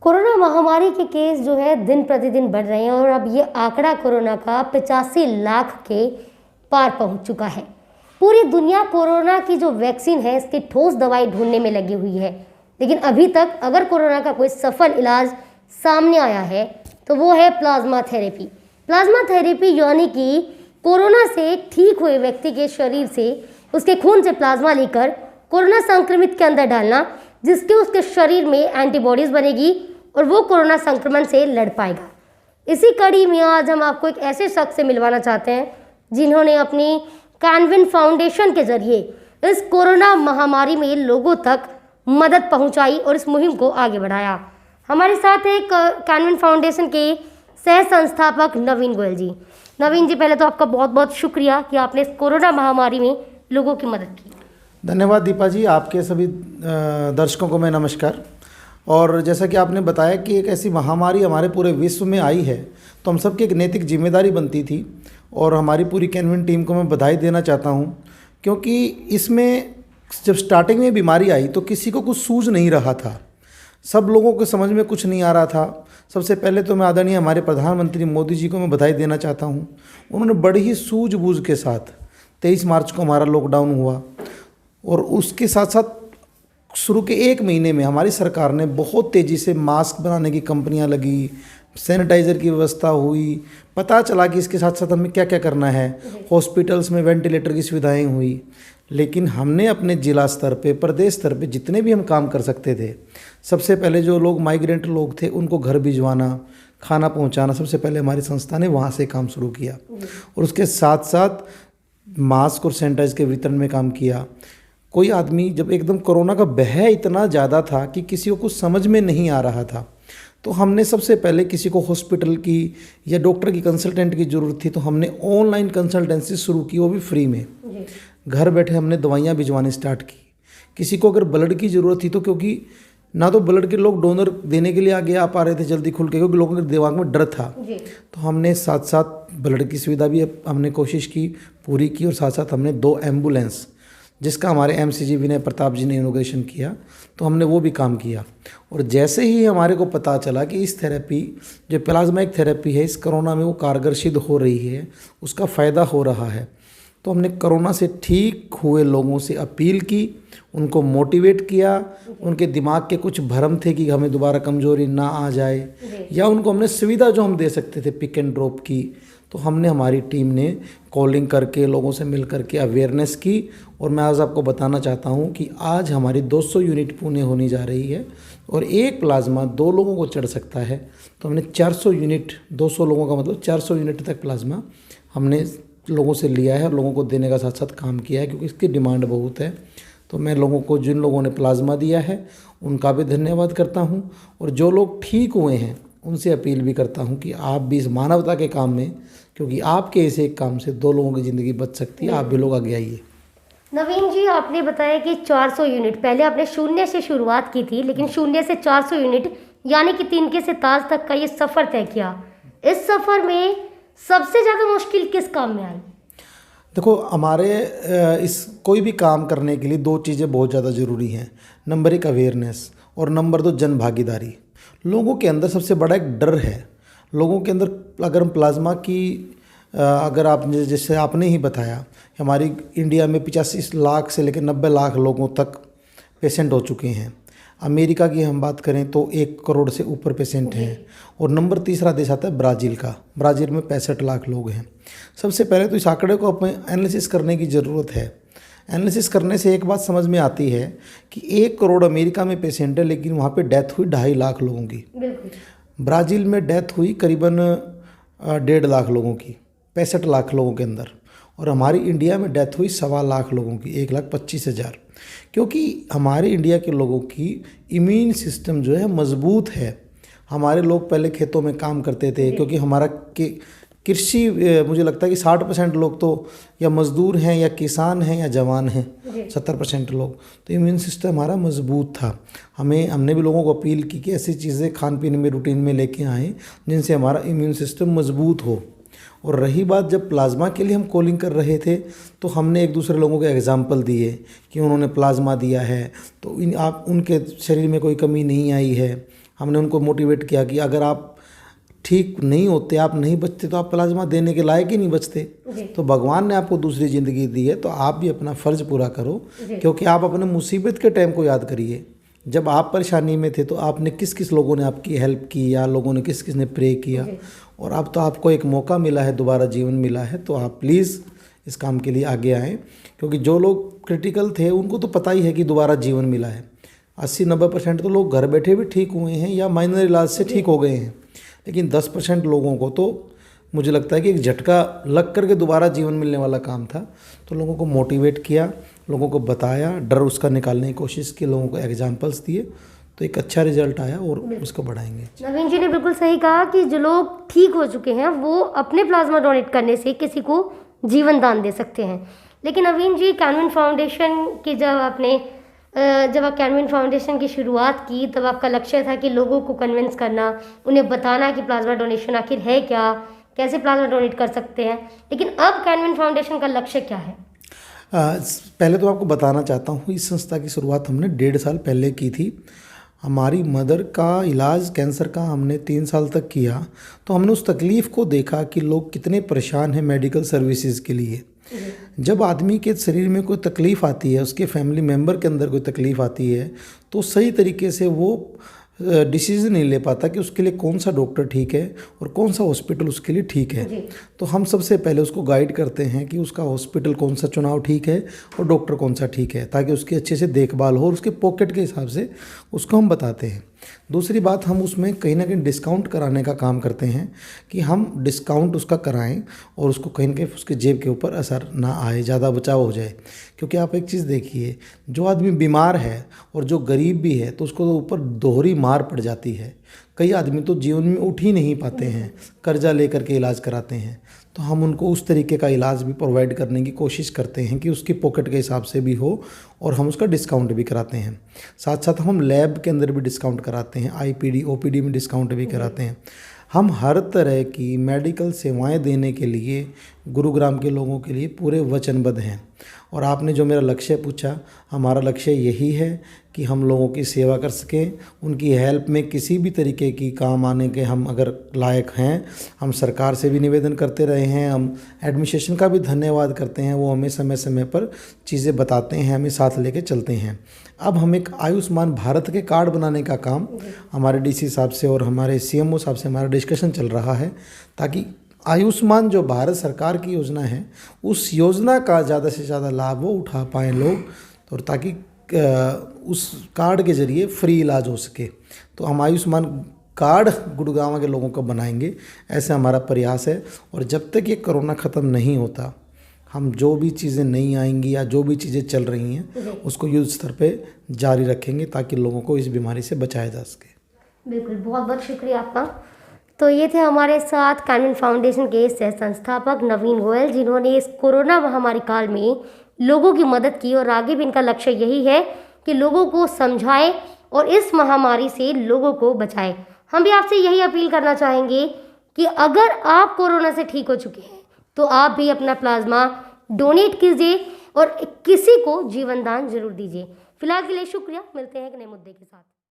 Corona महामारी के case जो है दिन प्रतिदिन बढ़ रहे हैं और अब ये आंकड़ा कोरोना का 85 लाख के पार पहुंच चुका है। पूरी दुनिया कोरोना की जो वैक्सीन है इसकी ठोस दवाई ढूंढने में लगी हुई है, लेकिन अभी तक अगर कोरोना का कोई सफल इलाज सामने आया है तो वो है प्लाज्मा थेरेपी। प्लाज्मा थेरेपी यानी कि कोरोना से ठीक हुए व्यक्ति के शरीर से उसके खून से प्लाज्मा लेकर कोरोना संक्रमित के अंदर डालना, जिसके उसके शरीर में एंटीबॉडीज बनेगी और वो कोरोना संक्रमण से लड़ पाएगा। इसी कड़ी में आज हम आपको एक ऐसे शख्स से मिलवाना चाहते हैं जिन्होंने अपनी कैनविन फाउंडेशन के जरिए इस कोरोना महामारी में लोगों तक मदद पहुंचाई और इस मुहिम को आगे बढ़ाया। हमारे साथ है कैनविन फाउंडेशन के सह संस्थापक नवीन गोयल जी। नवीन जी, पहले तो आपका बहुत बहुत शुक्रिया कि आपने इस कोरोना महामारी में लोगों की मदद की। धन्यवाद दीपा जी। आपके सभी दर्शकों को मैं नमस्कार। और जैसा कि आपने बताया कि एक ऐसी महामारी हमारे पूरे विश्व में आई है, तो हम सबकी एक नैतिक जिम्मेदारी बनती थी और हमारी पूरी कैनविन टीम को मैं बधाई देना चाहता हूं, क्योंकि इसमें जब स्टार्टिंग में बीमारी आई तो किसी को कुछ सूझ नहीं रहा था, सब लोगों को समझ में कुछ नहीं आ रहा था। सबसे पहले तो मैं आदरणीय हमारे प्रधानमंत्री मोदी जी को मैं बधाई देना चाहता हूं। उन्होंने बड़ी ही सूझबूझ के साथ 23 मार्च को हमारा लॉकडाउन हुआ और उसके साथ साथ शुरू के 1 महीने में हमारी सरकार ने बहुत तेज़ी से मास्क बनाने की कंपनियां लगी, सैनिटाइज़र की व्यवस्था हुई, पता चला कि इसके साथ साथ हमें क्या क्या करना है। हॉस्पिटल्स में वेंटिलेटर की सुविधाएं हुई, लेकिन हमने अपने ज़िला स्तर पे, प्रदेश स्तर पे जितने भी हम काम कर सकते थे, सबसे पहले जो लोग माइग्रेंट लोग थे उनको घर भिजवाना, खाना पहुँचाना, सबसे पहले हमारी संस्था ने वहाँ से काम शुरू किया और उसके साथ साथ मास्क और सैनिटाइजर के वितरण में काम किया। कोई आदमी जब एकदम कोरोना का भय इतना ज़्यादा था कि किसी को कुछ समझ में नहीं आ रहा था, तो हमने सबसे पहले किसी को हॉस्पिटल की या डॉक्टर की कंसल्टेंट की ज़रूरत थी तो हमने ऑनलाइन कंसल्टेंसी शुरू की, वो भी फ्री में। घर बैठे हमने दवाइयाँ भिजवानी स्टार्ट की। किसी को अगर ब्लड की ज़रूरत थी तो, क्योंकि ना तो ब्लड के लोग डोनर देने के लिए आगे आ पा रहे थे जल्दी खुल के, क्योंकि लोगों के दिमाग में डर था, तो हमने साथ साथ ब्लड की सुविधा भी हमने कोशिश की, पूरी की, और साथ साथ हमने 2 एम्बुलेंस, जिसका हमारे MCG विनय प्रताप जी ने इनोग्रेशन किया, तो हमने वो भी काम किया। और जैसे ही हमारे को पता चला कि इस थेरेपी जो प्लाज्मिक थेरेपी है इस कोरोना में वो कारगर सिद्ध हो रही है, उसका फ़ायदा हो रहा है, तो हमने कोरोना से ठीक हुए लोगों से अपील की, उनको मोटिवेट किया। उनके दिमाग के कुछ भ्रम थे कि हमें दोबारा कमजोरी ना आ जाए, या उनको हमने सुविधा जो हम दे सकते थे पिक एंड ड्रॉप की, तो हमने हमारी टीम ने कॉलिंग करके लोगों से मिल करके अवेयरनेस की। और मैं आज आपको बताना चाहता हूं कि आज हमारी 200 यूनिट पुणे होने जा रही है और एक प्लाज्मा 2 लोगों को चढ़ सकता है, तो हमने 400 यूनिट, 200 लोगों का मतलब 400 यूनिट तक प्लाज्मा हमने लोगों से लिया है और लोगों को देने का साथ साथ काम किया है, क्योंकि इसकी डिमांड बहुत है। तो मैं लोगों को, जिन लोगों ने प्लाज्मा दिया है उनका भी धन्यवाद करता हूं, और जो लोग ठीक हुए हैं उनसे अपील भी करता हूं कि आप भी इस मानवता के काम में, क्योंकि आपके इस एक काम से 2 लोगों की ज़िंदगी बच सकती है, आप भी लोग आगे आइए। नवीन जी, आपने बताया कि 400 यूनिट, पहले आपने 0 से शुरुआत की थी, लेकिन 0 से 400 यूनिट यानी कि तिनके से ताज तक का ये सफ़र तय किया। इस सफ़र में सबसे ज़्यादा मुश्किल किस काम में आई? देखो, हमारे इस कोई भी काम करने के लिए 2 चीज़ें बहुत ज़्यादा ज़रूरी हैं। नंबर 1 अवेयरनेस और नंबर 2 जन भागीदारी। लोगों के अंदर सबसे बड़ा एक डर है। लोगों के अंदर अगर हम प्लाज्मा की अगर आपने, जैसे आपने ही बताया, हमारी इंडिया में 85 लाख से लेकर 90 लाख लोगों तक पेशेंट हो चुके हैं। अमेरिका की हम बात करें तो 1 करोड़ से ऊपर पेशेंट हैं। और नंबर 3 देश आता है ब्राज़ील का। ब्राज़ील में 65 लाख लोग हैं। सबसे पहले तो इस आंकड़े को अपने एनालिसिस करने की ज़रूरत है। एनालिसिस करने से एक बात समझ में आती है कि 1 करोड़ अमेरिका में पेशेंट है, लेकिन वहाँ पे डेथ हुई 2.5 लाख लोगों की। ब्राज़ील में डेथ हुई करीबन 1.5 लाख लोगों की, 65 लाख लोगों के अंदर। और हमारी इंडिया में डेथ हुई 1.25 लाख लोगों की, 1,25,000। क्योंकि हमारे इंडिया के लोगों की इम्यून सिस्टम जो है मजबूत है। हमारे लोग पहले खेतों में काम करते थे, क्योंकि हमारा कृषि, मुझे लगता है कि 60% लोग तो या मज़दूर हैं या किसान हैं या जवान हैं, 70% लोग, तो इम्यून सिस्टम हमारा मजबूत था। हमने भी लोगों को अपील की कि ऐसी चीज़ें खान पीने में रूटीन में लेके आएँ जिनसे हमारा इम्यून सिस्टम मजबूत हो। और रही बात, जब प्लाज्मा के लिए हम कॉलिंग कर रहे थे तो हमने एक दूसरे लोगों के एग्जाम्पल दिए कि उन्होंने प्लाज्मा दिया है तो आप उनके शरीर में कोई कमी नहीं आई है, हमने उनको मोटिवेट किया कि अगर आप ठीक नहीं होते, आप नहीं बचते, तो आप प्लाज्मा देने के लायक ही नहीं बचते। तो भगवान ने आपको दूसरी ज़िंदगी दी है, तो आप भी अपना फ़र्ज़ पूरा करो, क्योंकि आप अपने मुसीबत के टाइम को याद करिए। जब आप परेशानी में थे तो आपने किस किस लोगों ने आपकी हेल्प की, या लोगों ने किस किस ने प्रे किया, और अब तो आपको एक मौका मिला है, दोबारा जीवन मिला है, तो आप प्लीज़ इस काम के लिए आगे आएँ। क्योंकि जो लोग क्रिटिकल थे उनको तो पता ही है कि दोबारा जीवन मिला है। 80-90% तो लोग घर बैठे भी ठीक हुए हैं या माइनर इलाज से ठीक हो गए हैं, लेकिन 10% लोगों को तो मुझे लगता है कि एक झटका लग करके दोबारा जीवन मिलने वाला काम था। तो लोगों को मोटिवेट किया, लोगों को बताया, डर उसका निकालने की कोशिश की, लोगों को एग्जाम्पल्स दिए, तो एक अच्छा रिजल्ट आया और उसको बढ़ाएंगे। नवीन जी ने बिल्कुल सही कहा कि जो लोग ठीक हो चुके हैं वो अपने प्लाज्मा डोनेट करने से किसी को जीवन दान दे सकते हैं। लेकिन नवीन जी, कैनविन फाउंडेशन की जब आप कैनविन फाउंडेशन की शुरुआत की, तब आपका लक्ष्य था कि लोगों को कन्विंस करना, उन्हें बताना कि प्लाज्मा डोनेशन आखिर है क्या, कैसे प्लाज्मा डोनेट कर सकते हैं। लेकिन अब कैनविन फाउंडेशन का लक्ष्य क्या है? पहले तो आपको बताना चाहता हूँ, इस संस्था की शुरुआत हमने 1.5 साल पहले की थी। हमारी मदर का इलाज कैंसर का हमने 3 साल तक किया, तो हमने उस तकलीफ़ को देखा कि लोग कितने परेशान हैं मेडिकल सर्विसेज के लिए। जब आदमी के शरीर में कोई तकलीफ़ आती है, उसके फैमिली मेम्बर के अंदर कोई तकलीफ़ आती है, तो सही तरीके से वो डिसीज़न नहीं ले पाता कि उसके लिए कौन सा डॉक्टर ठीक है और कौन सा हॉस्पिटल उसके लिए ठीक है। तो हम सबसे पहले उसको गाइड करते हैं कि उसका हॉस्पिटल कौन सा चुनाव ठीक है और डॉक्टर कौन सा ठीक है, ताकि उसकी अच्छे से देखभाल हो और उसके पॉकेट के हिसाब से उसको हम बताते हैं। दूसरी बात, हम उसमें कहीं ना कहीं डिस्काउंट कराने का काम करते हैं कि हम डिस्काउंट उसका कराएं और उसको कहीं ना कहीं उसके जेब के ऊपर असर ना आए, ज़्यादा बचाव हो जाए। क्योंकि आप एक चीज़ देखिए, जो आदमी बीमार है और जो गरीब भी है, तो उसको तो ऊपर दोहरी मार पड़ जाती है। कई आदमी तो जीवन में उठ ही नहीं पाते हैं, कर्जा लेकर के इलाज कराते हैं। तो हम उनको उस तरीके का इलाज भी प्रोवाइड करने की कोशिश करते हैं कि उसकी पॉकेट के हिसाब से भी हो, और हम उसका डिस्काउंट भी कराते हैं। साथ साथ हम लैब के अंदर भी डिस्काउंट कराते हैं, आईपीडी ओपीडी में डिस्काउंट भी कराते हैं। हम हर तरह की मेडिकल सेवाएं देने के लिए गुरुग्राम के लोगों के लिए पूरे वचनबद्ध हैं। और आपने जो मेरा लक्ष्य पूछा, हमारा लक्ष्य यही है कि हम लोगों की सेवा कर सकें, उनकी हेल्प में किसी भी तरीके की काम आने के हम अगर लायक हैं। हम सरकार से भी निवेदन करते रहे हैं, हम एडमिनिस्ट्रेशन का भी धन्यवाद करते हैं, वो हमें समय समय पर चीज़ें बताते हैं, हमें साथ लेके चलते हैं। अब हम एक आयुष्मान भारत के कार्ड बनाने का काम हमारे डीसी साहब से और हमारे सीएमओ साहब से हमारा डिस्कशन चल रहा है, ताकि आयुष्मान जो भारत सरकार की योजना है, उस योजना का ज़्यादा से ज़्यादा लाभ वो उठा पाएँ लोग, और ताकि उस कार्ड के ज़रिए फ्री इलाज हो सके। तो हम आयुष्मान कार्ड गुड़गांव के लोगों को बनाएंगे, ऐसे हमारा प्रयास है। और जब तक ये कोरोना ख़त्म नहीं होता, हम जो भी चीज़ें नहीं आएंगी या जो भी चीज़ें चल रही हैं उसको युद्ध स्तर पे जारी रखेंगे, ताकि लोगों को इस बीमारी से बचाया जा सके। बिल्कुल, बहुत बहुत शुक्रिया आपका। तो ये थे हमारे साथ कैनविन फाउंडेशन के सह संस्थापक नवीन गोयल, जिन्होंने इस कोरोना महामारी काल में लोगों की मदद की, और आगे भी इनका लक्ष्य यही है कि लोगों को समझाएं और इस महामारी से लोगों को बचाएं। हम भी आपसे यही अपील करना चाहेंगे कि अगर आप कोरोना से ठीक हो चुके हैं तो आप भी अपना प्लाज्मा डोनेट कीजिए और किसी को जीवन दान जरूर दीजिए। फिलहाल के लिए शुक्रिया, मिलते हैं एक नए मुद्दे के साथ।